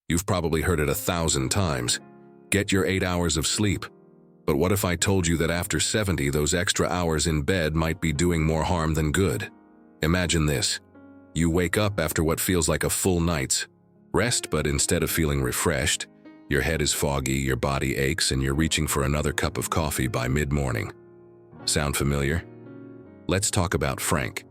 You've probably heard it 1,000 times. Get your 8 hours of sleep. But what if I told you that after 70, those extra hours in bed might be doing more harm than good? Imagine this. You wake up after what feels like a full night's rest, but instead of feeling refreshed, your head is foggy, your body aches, and you're reaching for another cup of coffee by mid-morning. Sound familiar? Let's talk about Frank.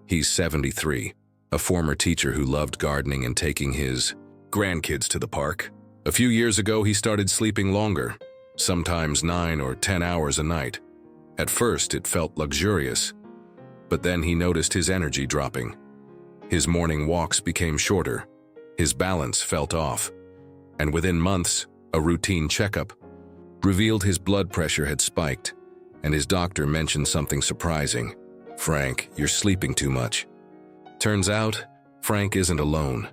He's 73, a former teacher who loved gardening and taking his grandkids to the park. A few years ago, he started sleeping longer, sometimes 9 or 10 hours a night. At first, it felt luxurious, but then he noticed his energy dropping. His morning walks became shorter, his balance felt off, and within months, a routine checkup revealed his blood pressure had spiked, and his doctor mentioned something surprising. "Frank, you're sleeping too much." Turns out, Frank isn't alone.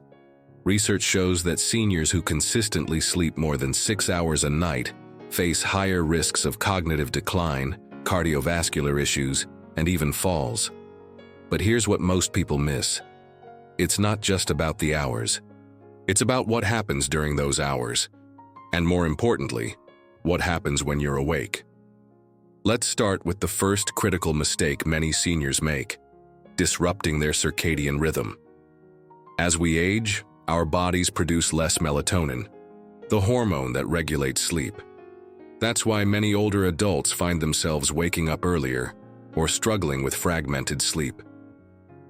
Research shows that seniors who consistently sleep more than 6 hours a night face higher risks of cognitive decline, cardiovascular issues, and even falls. But here's what most people miss. It's not just about the hours. It's about what happens during those hours, and more importantly, what happens when you're awake. Let's start with the first critical mistake many seniors make: disrupting their circadian rhythm. As we age, our bodies produce less melatonin, the hormone that regulates sleep. That's why many older adults find themselves waking up earlier or struggling with fragmented sleep.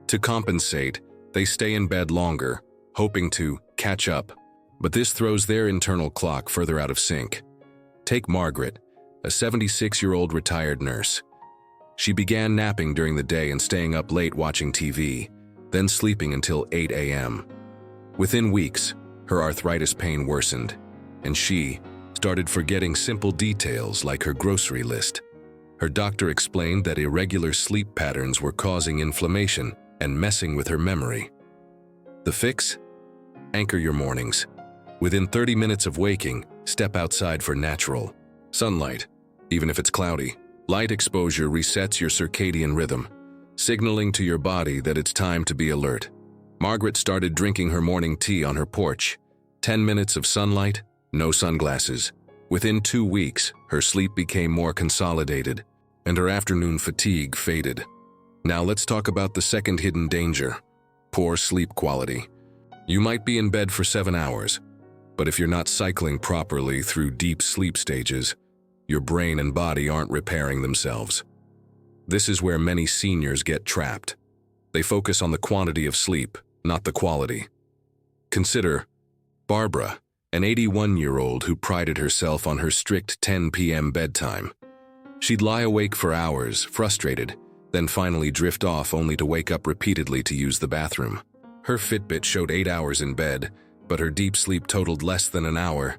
To compensate, they stay in bed longer, hoping to catch up, but this throws their internal clock further out of sync. Take Margaret, a 76-year-old retired nurse. She began napping during the day and staying up late watching TV, then sleeping until 8 a.m. Within weeks, her arthritis pain worsened, and she started forgetting simple details like her grocery list. Her doctor explained that irregular sleep patterns were causing inflammation and messing with her memory. The fix? Anchor your mornings. Within 30 minutes of waking, step outside for natural sunlight, even if it's cloudy. Light exposure resets your circadian rhythm, signaling to your body that it's time to be alert. Margaret started drinking her morning tea on her porch. 10 minutes of sunlight, no sunglasses. Within 2 weeks, her sleep became more consolidated, and her afternoon fatigue faded. Now let's talk about the second hidden danger: poor sleep quality. You might be in bed for 7 hours, but if you're not cycling properly through deep sleep stages, your brain and body aren't repairing themselves. This is where many seniors get trapped. They focus on the quantity of sleep, not the quality. Consider Barbara, an 81-year-old who prided herself on her strict 10 p.m. bedtime. She'd lie awake for hours, frustrated, then finally drift off only to wake up repeatedly to use the bathroom. Her Fitbit showed 8 hours in bed, but her deep sleep totaled less than an hour.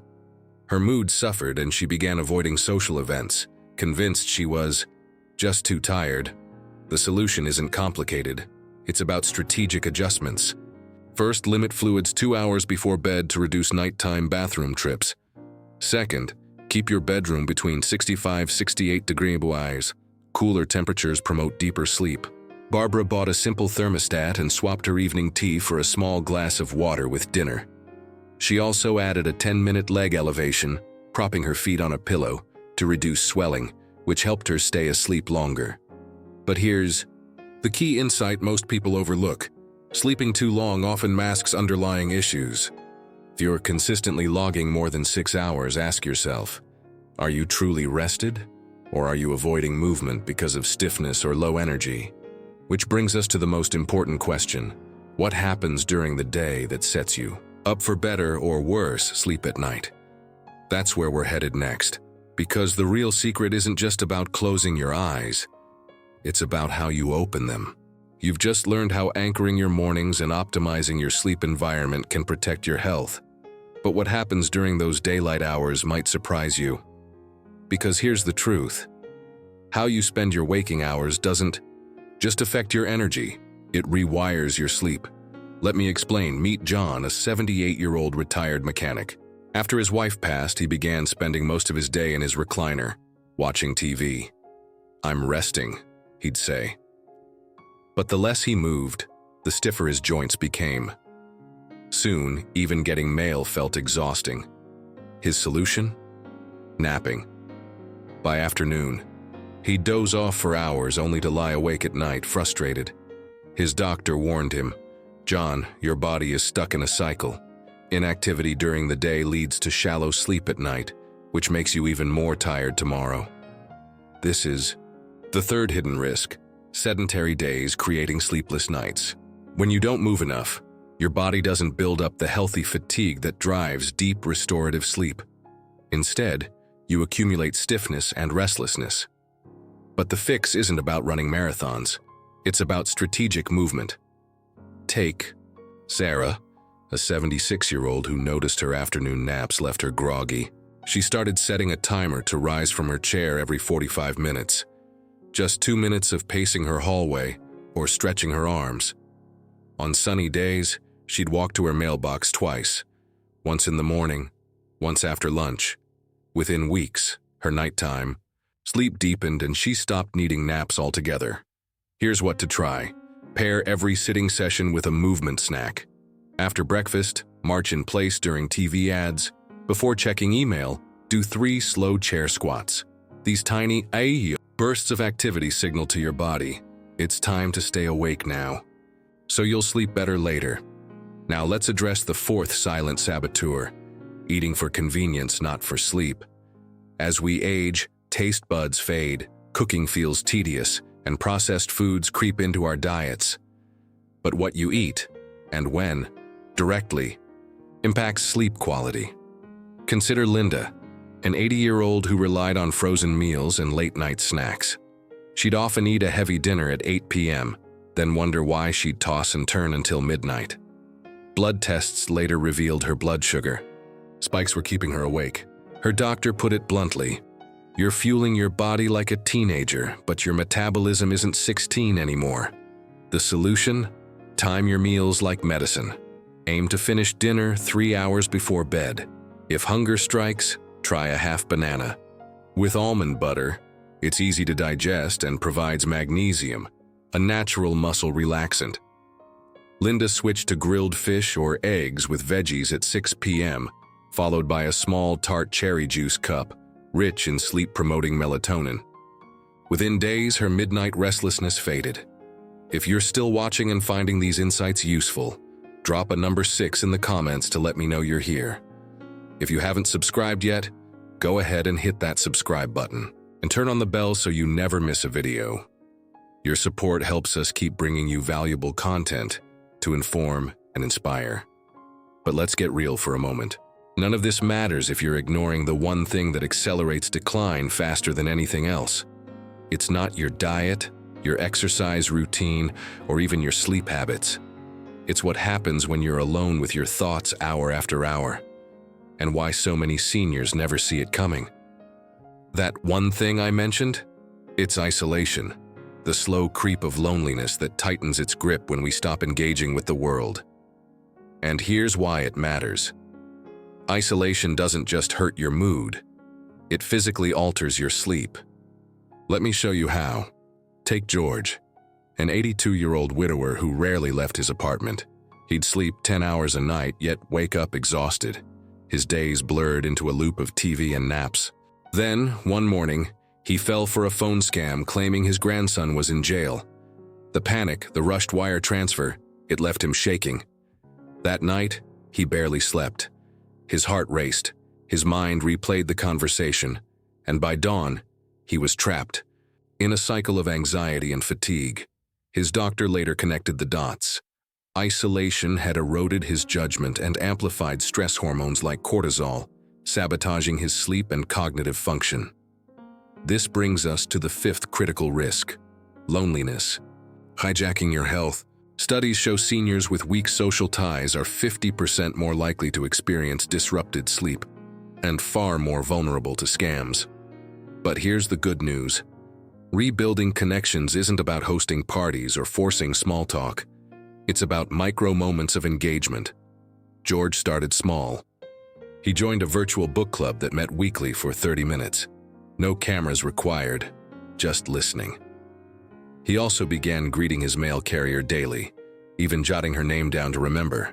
Her mood suffered and she began avoiding social events, convinced she was just too tired. The solution isn't complicated. It's about strategic adjustments. First, limit fluids 2 hours before bed to reduce nighttime bathroom trips. Second, keep your bedroom between 65–68 degrees. Cooler temperatures promote deeper sleep. Barbara bought a simple thermostat and swapped her evening tea for a small glass of water with dinner. She also added a 10-minute leg elevation, propping her feet on a pillow, to reduce swelling, which helped her stay asleep longer. But here's the key insight most people overlook: sleeping too long often masks underlying issues. If you're consistently logging more than 6 hours, ask yourself, are you truly rested? Or are you avoiding movement because of stiffness or low energy? Which brings us to the most important question: what happens during the day that sets you up for better or worse sleep at night? That's where we're headed next, because the real secret isn't just about closing your eyes. It's about how you open them. You've just learned how anchoring your mornings and optimizing your sleep environment can protect your health. But what happens during those daylight hours might surprise you. Because here's the truth: how you spend your waking hours doesn't just affect your energy, it rewires your sleep. Let me explain. Meet John, a 78-year-old retired mechanic. After his wife passed, he began spending most of his day in his recliner, watching TV. "I'm resting," he'd say. But the less he moved, the stiffer his joints became. Soon, even getting mail felt exhausting. His solution? Napping. By afternoon, he'd doze off for hours only to lie awake at night, frustrated. His doctor warned him, "John, your body is stuck in a cycle. Inactivity during the day leads to shallow sleep at night, which makes you even more tired tomorrow." This is the third hidden risk: sedentary days creating sleepless nights. When you don't move enough, your body doesn't build up the healthy fatigue that drives deep restorative sleep. Instead, you accumulate stiffness and restlessness. But the fix isn't about running marathons. It's about strategic movement. Take Sarah, a 76-year-old who noticed her afternoon naps left her groggy. She started setting a timer to rise from her chair every 45 minutes. Just 2 minutes of pacing her hallway or stretching her arms. On sunny days, she'd walk to her mailbox twice, once in the morning, once after lunch. Within weeks, her nighttime, sleep deepened and she stopped needing naps altogether. Here's what to try. Pair every sitting session with a movement snack. After breakfast, march in place during TV ads. Before checking email, do 3 slow chair squats. These tiny bursts of activity signal to your body, it's time to stay awake now. So you'll sleep better later. Now let's address the fourth silent saboteur: eating for convenience, not for sleep. As we age, taste buds fade, cooking feels tedious, and processed foods creep into our diets. But what you eat, and when, directly, impacts sleep quality. Consider Linda, an 80-year-old who relied on frozen meals and late-night snacks. She'd often eat a heavy dinner at 8 p.m., then wonder why she'd toss and turn until midnight. Blood tests later revealed her blood sugar. Spikes were keeping her awake. Her doctor put it bluntly, "You're fueling your body like a teenager, but your metabolism isn't 16 anymore." The solution? Time your meals like medicine. Aim to finish dinner 3 hours before bed. If hunger strikes, try a half banana. With almond butter, it's easy to digest and provides magnesium, a natural muscle relaxant. Linda switched to grilled fish or eggs with veggies at 6 p.m., followed by a small tart cherry juice cup, rich in sleep-promoting melatonin. Within days, her midnight restlessness faded. If you're still watching and finding these insights useful, drop a number 6 in the comments to let me know you're here. If you haven't subscribed yet, go ahead and hit that subscribe button and turn on the bell so you never miss a video. Your support helps us keep bringing you valuable content to inform and inspire. But let's get real for a moment. None of this matters if you're ignoring the one thing that accelerates decline faster than anything else. It's not your diet, your exercise routine, or even your sleep habits. It's what happens when you're alone with your thoughts hour after hour, and why so many seniors never see it coming. That one thing I mentioned? It's isolation, the slow creep of loneliness that tightens its grip when we stop engaging with the world. And here's why it matters. Isolation doesn't just hurt your mood, it physically alters your sleep. Let me show you how. Take George, an 82-year-old widower who rarely left his apartment. He'd sleep 10 hours a night, yet wake up exhausted. His days blurred into a loop of TV and naps. Then, one morning, he fell for a phone scam claiming his grandson was in jail. The panic, the rushed wire transfer, it left him shaking. That night, he barely slept. His heart raced, his mind replayed the conversation, and by dawn, he was trapped in a cycle of anxiety and fatigue. His doctor later connected the dots. Isolation had eroded his judgment and amplified stress hormones like cortisol, sabotaging his sleep and cognitive function. This brings us to the fifth critical risk: loneliness. Hijacking your health. Studies show seniors with weak social ties are 50% more likely to experience disrupted sleep and far more vulnerable to scams. But here's the good news. Rebuilding connections isn't about hosting parties or forcing small talk. It's about micro moments of engagement. George started small. He joined a virtual book club that met weekly for 30 minutes. No cameras required, just listening. He also began greeting his mail carrier daily, even jotting her name down to remember.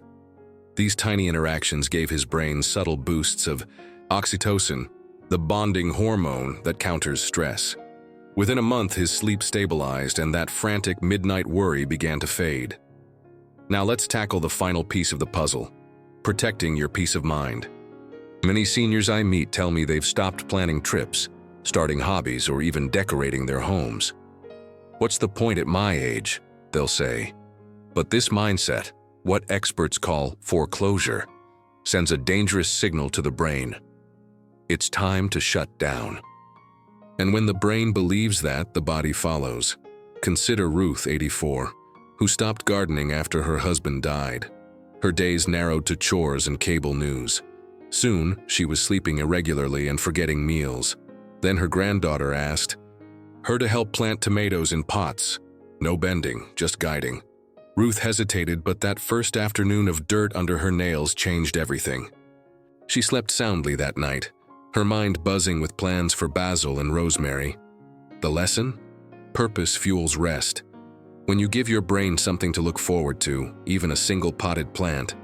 These tiny interactions gave his brain subtle boosts of oxytocin, the bonding hormone that counters stress. Within a month, his sleep stabilized and that frantic midnight worry began to fade. Now let's tackle the final piece of the puzzle: protecting your peace of mind. Many seniors I meet tell me they've stopped planning trips, starting hobbies, or even decorating their homes. "What's the point at my age?" they'll say. But this mindset, what experts call foreclosure, sends a dangerous signal to the brain. It's time to shut down. And when the brain believes that, the body follows. Consider Ruth, 84, who stopped gardening after her husband died. Her days narrowed to chores and cable news. Soon, she was sleeping irregularly and forgetting meals. Then her granddaughter asked her to help plant tomatoes in pots. No bending, just guiding. Ruth hesitated, but that first afternoon of dirt under her nails changed everything. She slept soundly that night, her mind buzzing with plans for basil and rosemary. The lesson? Purpose fuels rest. When you give your brain something to look forward to, even a single potted plant,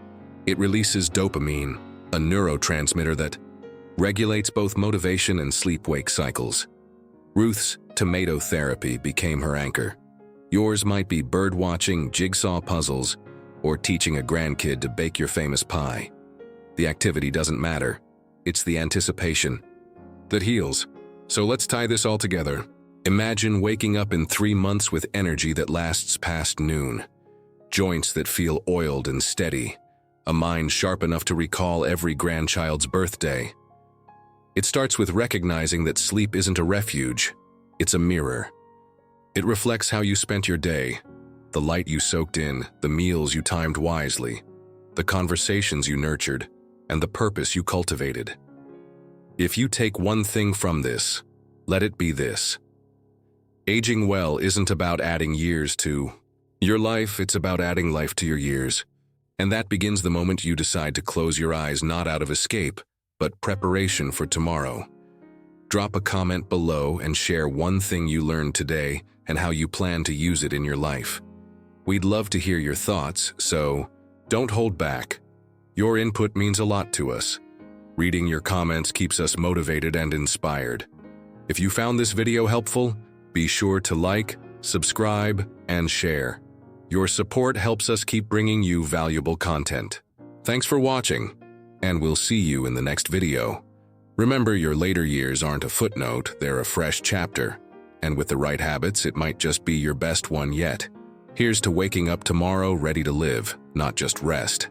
it releases dopamine, a neurotransmitter that regulates both motivation and sleep-wake cycles. Ruth's tomato therapy became her anchor. Yours might be bird-watching, jigsaw puzzles, or teaching a grandkid to bake your famous pie. The activity doesn't matter. It's the anticipation that heals. So let's tie this all together. Imagine waking up in 3 months with energy that lasts past noon, joints that feel oiled and steady, a mind sharp enough to recall every grandchild's birthday. It starts with recognizing that sleep isn't a refuge, it's a mirror. It reflects how you spent your day, the light you soaked in, the meals you timed wisely, the conversations you nurtured, and the purpose you cultivated. If you take one thing from this, let it be this: aging well isn't about adding years to your life, it's about adding life to your years. And that begins the moment you decide to close your eyes, not out of escape, but preparation for tomorrow. Drop a comment below and share one thing you learned today and how you plan to use it in your life. We'd love to hear your thoughts, so don't hold back. Your input means a lot to us. Reading your comments keeps us motivated and inspired. If you found this video helpful, be sure to like, subscribe, and share. Your support helps us keep bringing you valuable content. Thanks for watching, and we'll see you in the next video. Remember, your later years aren't a footnote, they're a fresh chapter. And with the right habits, it might just be your best one yet. Here's to waking up tomorrow ready to live, not just rest.